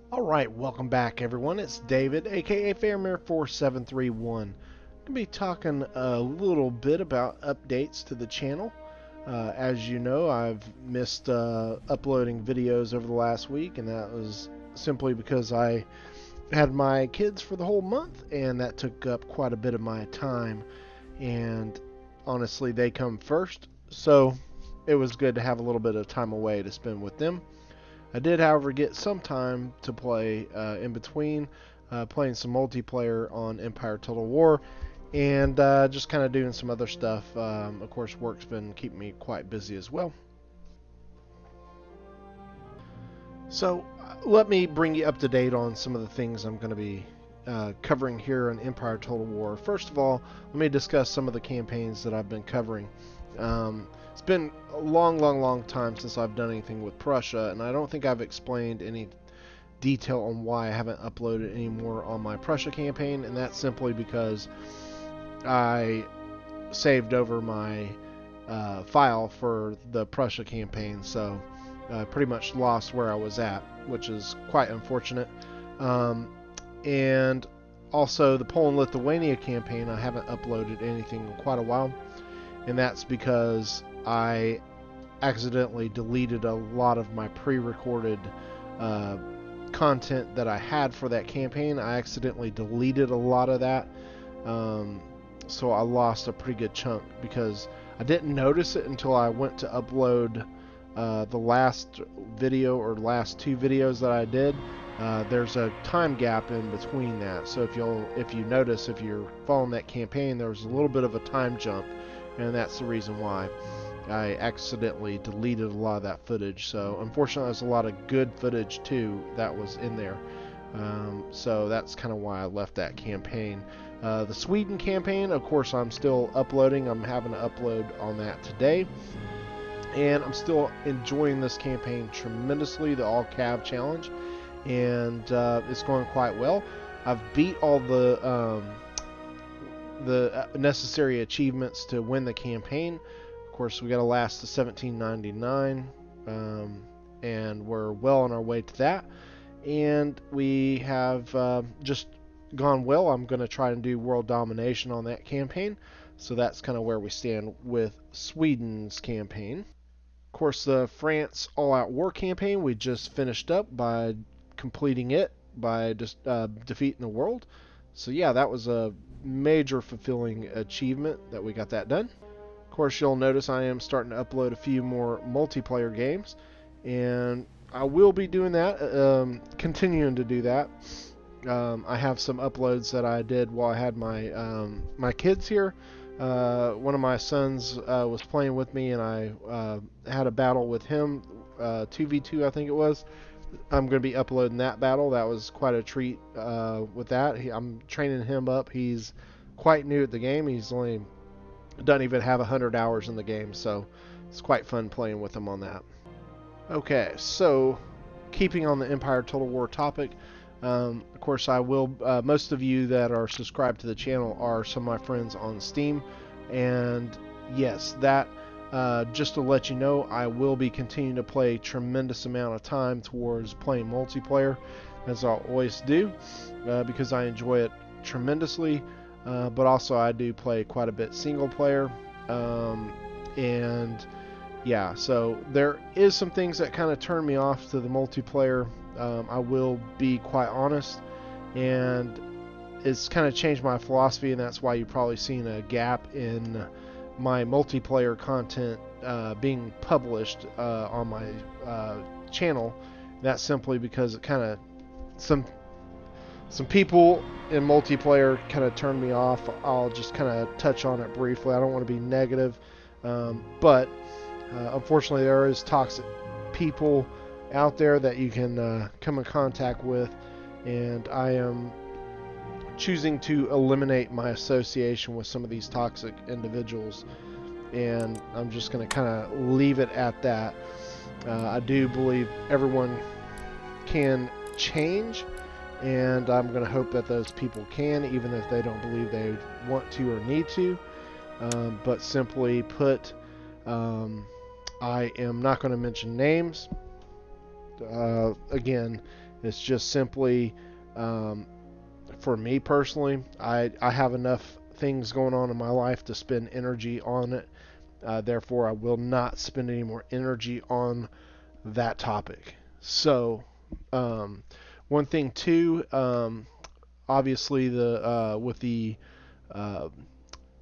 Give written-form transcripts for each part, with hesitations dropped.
Alright, welcome back everyone. It's David, aka Faramir 4731. I'm going to be talking a little bit about updates to the channel. As you know, I've missed uploading videos over the last week, and that was simply because I had my kids for the whole month, and that took up quite a bit of my time. And honestly, they come first, so it was good to have a little bit of time away to spend with them. I did, however, get some time to play in between, playing some multiplayer on Empire Total War, and just kind of doing some other stuff. Of course, work's been keeping me quite busy as well. So let me bring you up to date on some of the things I'm going to be covering here on Empire Total War. First of all, let me discuss some of the campaigns that I've been covering. It's been a long time since I've done anything with Prussia, and I don't think I've explained any detail on why I haven't uploaded any more on my Prussia campaign, and that's simply because I saved over my file for the Prussia campaign, so I pretty much lost where I was at, which is quite unfortunate. And also the Poland-Lithuania campaign, I haven't uploaded anything in quite a while, and that's because I accidentally deleted a lot of my pre-recorded content that I had for that campaign. I accidentally deleted a lot of that, so I lost a pretty good chunk because I didn't notice it until I went to upload the last video or last two videos that I did. There's a time gap in between that, so if you notice, if you're following that campaign, there was a little bit of a time jump, and that's the reason why I accidentally deleted a lot of that footage. So unfortunately, there's a lot of good footage too that was in there. So that's kind of why I left that campaign. The Sweden campaign, of course, I'm still uploading. I'm having to upload on that today. And I'm still enjoying this campaign tremendously, the All Cav Challenge. And it's going quite well. I've beat all the necessary achievements to win the campaign. Of course, we got to last to 1799, and we're well on our way to that. And we have just gone well. I'm going to try and do world domination on that campaign. So that's kind of where we stand with Sweden's campaign. Of course, the France all-out war campaign, we just finished up by completing it by just defeating the world. So yeah, that was a major fulfilling achievement that we got that done. Of course, you'll notice I am starting to upload a few more multiplayer games, and I will be doing that, continuing to do that. I have some uploads that I did while I had my kids here. One of my sons was playing with me, and I had a battle with him, 2v2 I think it was. I'm going to be uploading that battle. That was quite a treat with that. I'm training him up. He's quite new at the game. He's only doesn't even have 100 hours in the game, so it's quite fun playing with him on that. Okay, so keeping on the Empire Total War topic, of course I will, most of you that are subscribed to the channel are some of my friends on Steam, and yes, that just to let you know, I will be continuing to play a tremendous amount of time towards playing multiplayer, as I always do, because I enjoy it tremendously, but also I do play quite a bit single player, and yeah, so there is some things that kind of turn me off to the multiplayer. I will be quite honest, and it's kind of changed my philosophy, and that's why you've probably seen a gap in my multiplayer content being published on my channel. That's simply because it kind of some people in multiplayer kind of turned me off. I'll just kind of touch on it briefly. I don't want to be negative, but unfortunately there is toxic people out there that you can come in contact with, and I am choosing to eliminate my association with some of these toxic individuals, and I'm just going to kind of leave it at that. I do believe everyone can change, and I'm going to hope that those people can, even if they don't believe they want to or need to. But simply put, I am not going to mention names, Again, it's just simply, for me personally, I have enough things going on in my life to spend energy on it. Therefore, I will not spend any more energy on that topic. So, one thing too, obviously with the uh,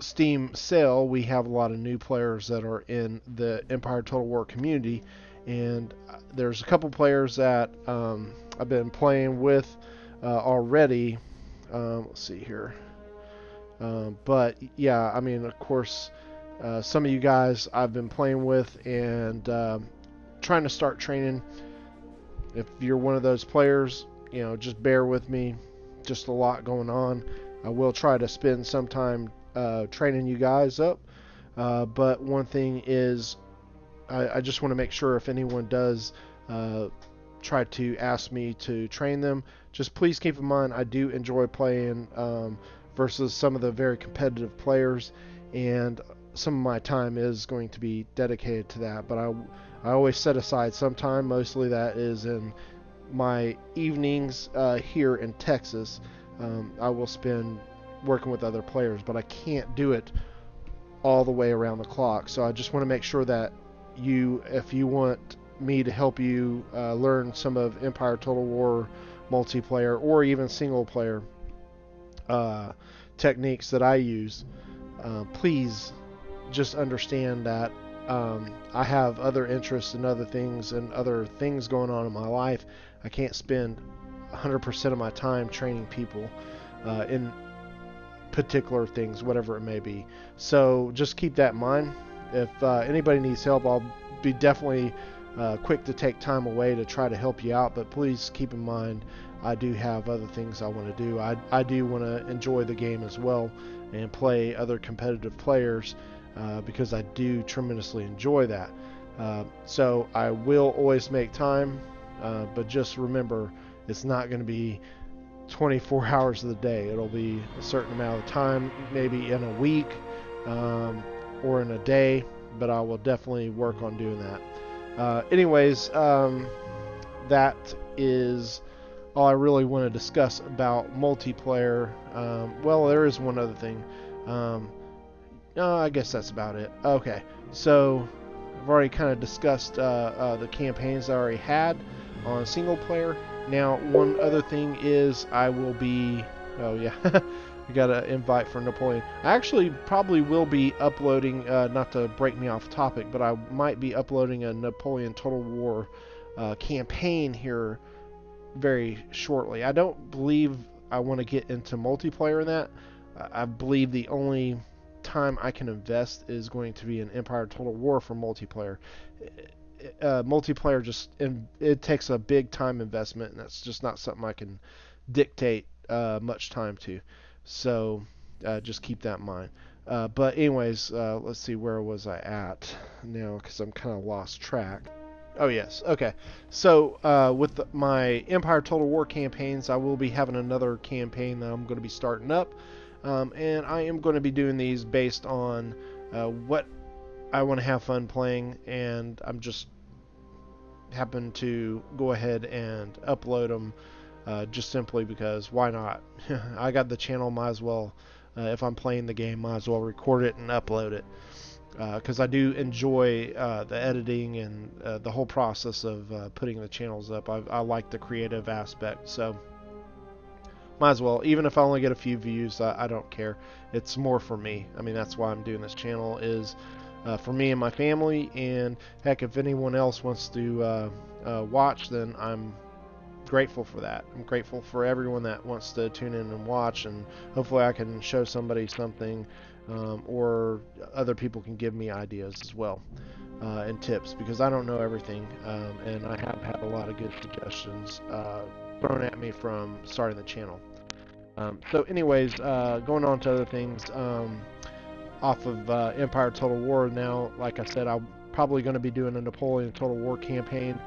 Steam sale, we have a lot of new players that are in the Empire Total War community, and there's a couple players that I've been playing with already. Let's see here. But yeah, I mean, of course, some of you guys I've been playing with and trying to start training. If you're one of those players, just bear with me. Just a lot going on. I will try to spend some time training you guys up. But one thing is, I just want to make sure if anyone does try to ask me to train them, just please keep in mind I do enjoy playing versus some of the very competitive players, and some of my time is going to be dedicated to that. But I always set aside some time. Mostly that is in my evenings here in Texas. I will spend working with other players, but I can't do it all the way around the clock. So I just want to make sure that if you want me to help you learn some of Empire Total War multiplayer or even single player techniques that I use, please just understand that I have other interests and other things going on in my life. I can't spend 100% of my time training people in particular things, whatever it may be. So just keep that in mind. If anybody needs help, I'll be definitely quick to take time away to try to help you out. But please keep in mind, I do have other things I want to do. I do want to enjoy the game as well and play other competitive players because I do tremendously enjoy that. So I will always make time, but just remember, it's not going to be 24 hours of the day. It'll be a certain amount of time, maybe in a week or in a day, but I will definitely work on doing that. Anyways, that is all I really want to discuss about multiplayer. Well, there is one other thing. I guess that's about it. Okay, so I've already kind of discussed the campaigns I already had on single player. Now, one other thing is I will be... Oh, yeah. I got an invite for Napoleon. I actually probably will be uploading, not to break me off topic, but I might be uploading a Napoleon Total War campaign here very shortly. I don't believe I want to get into multiplayer in that. I believe the only time I can invest is going to be in Empire Total War for multiplayer. Multiplayer it takes a big time investment, and that's just not something I can dictate much time to. So just keep that in mind. But anyways, let's see, where was I at now, because I'm kind of lost track. Oh yes, okay. So with my Empire Total War campaigns, I will be having another campaign that I'm going to be starting up, and I am going to be doing these based on what I want to have fun playing, and I'm just happen to go ahead and upload them just simply because why not? I got the channel, might as well, if I'm playing the game, might as well record it and upload it, because I do enjoy the editing and the whole process of putting the channels up. I like the creative aspect, so might as well. Even if I only get a few views, I don't care. It's more for me. I mean, that's why I'm doing this channel, is for me and my family, and heck, if anyone else wants to watch, then I'm grateful for that. I'm grateful for everyone that wants to tune in and watch, and hopefully I can show somebody something, or other people can give me ideas as well, and tips, because I don't know everything, and I have had a lot of good suggestions thrown at me from starting the channel. So anyways, going on to other things, off of Empire Total War now, like I said, I'm probably going to be doing a Napoleon Total War campaign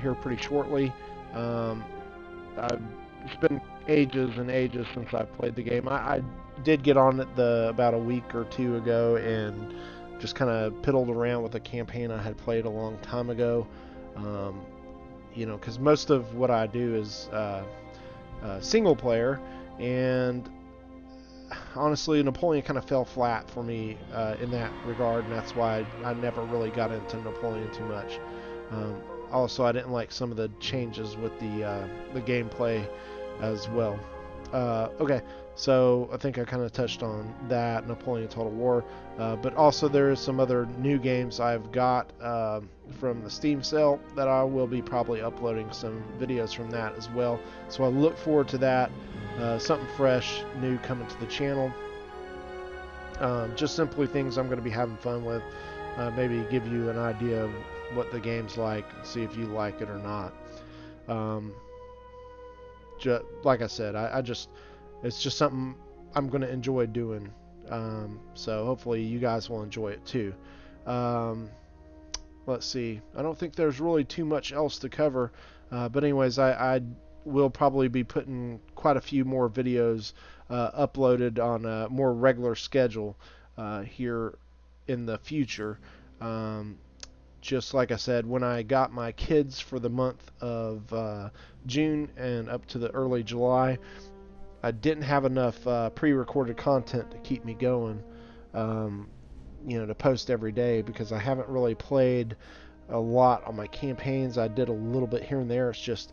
here pretty shortly. It's been ages and ages since I've played the game. I did get on it about a week or two ago and just kind of piddled around with a campaign I had played a long time ago. because most of what I do is single player, and honestly, Napoleon kind of fell flat for me in that regard, and that's why I never really got into Napoleon too much. Um, Also, I didn't like some of the changes with the gameplay as well. Okay, so I think I kind of touched on that, Napoleon Total War, but also there is some other new games I've got from the Steam sale that I will be probably uploading some videos from that as well. So I look forward to that. Something fresh, new coming to the channel. Just simply things I'm going to be having fun with. Maybe give you an idea of what the game's like, and see if you like it or not. Like I said, it's just something I'm going to enjoy doing. So hopefully you guys will enjoy it too. Let's see. I don't think there's really too much else to cover. But anyways, I will probably be putting quite a few more videos uploaded on a more regular schedule here in the future. Just like I said, when I got my kids for the month of June and up to the early July, I didn't have enough pre-recorded content to keep me going, to post every day, because I haven't really played a lot on my campaigns. I did a little bit here and there. It's just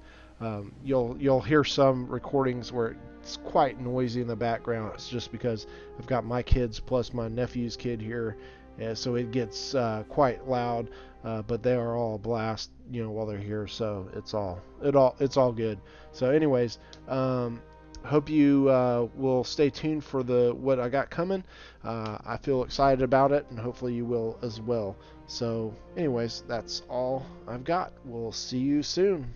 you'll hear some recordings where it's quite noisy in the background. It's just because I've got my kids plus my nephew's kid here, so it gets quite loud. But they are all a blast, while they're here. So it's all good. So anyways, hope you will stay tuned for what I got coming. I feel excited about it, and hopefully you will as well. So anyways, that's all I've got. We'll see you soon.